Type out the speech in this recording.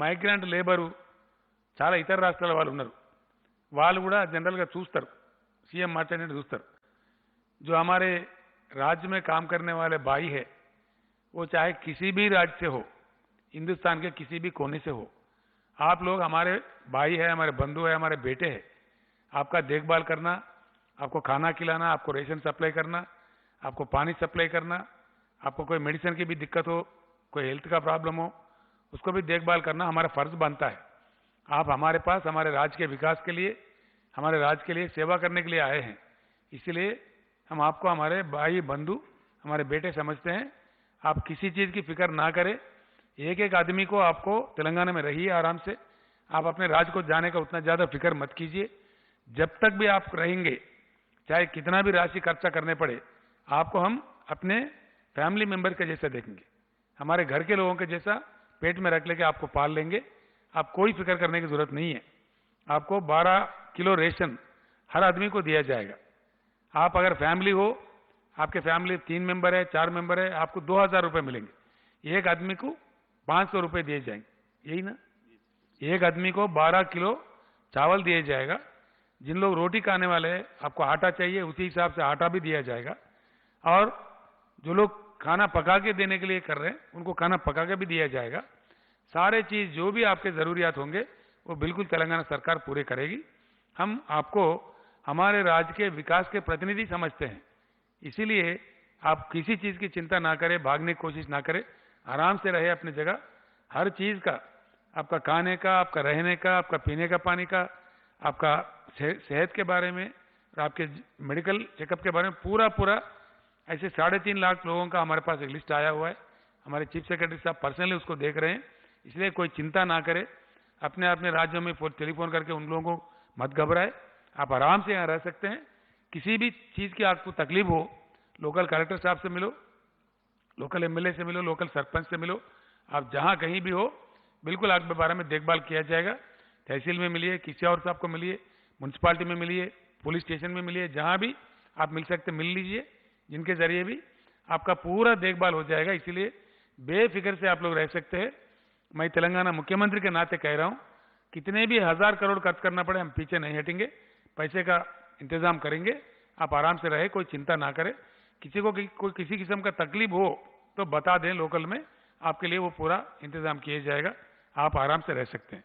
Migrant labour చాలా ఇతర రాష్ట్రాల వాళ్ళు ఉన్నారు. వాళ్ళు కూడా जनरल గా చూస్తారు, सीएम మాట్లాడినట్టు చూస్తారు. जो हमारे राज्य में काम करने वाले भाई है वो चाहे किसी भी राज्य से हो, हिंदुस्तान के किसी भी कोने से हो, आप लोग हमारे भाई है, हमारे बंधु है, हमारे बेटे हैं. आपका देखभाल करना, आपको खाना खिलाना, आपको रेशन सप्लाई करना, आपको पानी सप्लाई करना, आपको कोई मेडिसिन की भी दिक्कत हो, कोई हेल्थ का प्रॉब्लम हो, उसको भी देखभाल करना हमारा फर्ज बनता है. आप हमारे पास हमारे राज्य के विकास के लिए, हमारे राज्य के लिए सेवा करने के लिए आए हैं. इसलिए हम आपको हमारे भाई बंधु, हमारे बेटे समझते हैं. आप किसी चीज की फिक्र ना करें. एक एक आदमी को आपको तेलंगाना में रहिए आराम से. आप अपने राज्य को जाने का उतना ज्यादा फिक्र मत कीजिए. जब तक भी आप रहेंगे, चाहे कितना भी राशि खर्चा करने पड़े, आपको हम अपने फैमिली मेंबर के जैसा देखेंगे. हमारे घर के लोगों के जैसा पेट में रख लेके आपको पाल लेंगे. आप कोई फिक्र करने की जरूरत नहीं है. आपको 12 किलो रेशन हर आदमी को दिया जाएगा. आप अगर फैमिली हो, आपके फैमिली 3 मेंबर है, 4 मेंबर है, आपको 2000 रुपए मिलेंगे. एक आदमी को 500 रुपए दिए जाएंगे. यही ना? एक आदमी को 12 किलो चावल दिया जाएगा. जिन लोग रोटी खाने वाले हैं, आपको आटा चाहिए, उसी हिसाब से आटा भी दिया जाएगा. और जो लोग खाना पका के देने के लिए कर रहे हैं, उनको खाना पका के भी दिया जाएगा. सारे चीज जो भी आपके जरूरियात होंगे वो बिल्कुल तेलंगाना सरकार पूरे करेगी. हम आपको हमारे राज्य के विकास के प्रतिनिधि समझते हैं. इसीलिए आप किसी चीज की चिंता ना करें, भागने की कोशिश ना करें. आराम से रहे अपनी जगह. हर चीज का, आपका खाने का, आपका रहने का, आपका पीने का पानी का, आपका सेहत के बारे में और आपके मेडिकल चेकअप के बारे में पूरा ऐसे 3.5 लाख लोगों का हमारे पास एक लिस्ट आया हुआ है. हमारे चीफ सेक्रेटरी साहब पर्सनली उसको देख रहे हैं. इसलिए कोई चिंता ना करे. अपने अपने राज्यों में टेलीफोन करके उन लोगों को मत घबराए. आप आराम से यहाँ रह सकते हैं. किसी भी चीज की आपको तकलीफ हो, लोकल कलेक्टर साहब से मिलो, लोकल एमएलए से मिलो, लोकल सरपंच से मिलो. आप जहां कहीं भी हो, बिल्कुल आपके बारे में देखभाल किया जाएगा. तहसील में मिलिए, किसी और साहब को मिलिए, म्यूनसिपालिटी में मिलिए, पुलिस स्टेशन में मिलिए, जहां भी आप मिल सकते मिल लीजिए. जिनके जरिए भी आपका पूरा देखभाल हो जाएगा. इसीलिए बेफिक्र से आप लोग रह सकते हैं. मैं तेलंगाना मुख्यमंत्री के नाते कह रहा हूं, कितने भी 1000 करोड़ खर्च करना पड़े, हम पीछे नहीं हटेंगे. पैसे का इंतजाम करेंगे. आप आराम से रहे, कोई चिंता ना करें. किसी को कोई किसी किस्म का तकलीफ हो तो बता दें लोकल में, आपके लिए वो पूरा इंतजाम किया जाएगा. आप आराम से रह सकते हैं.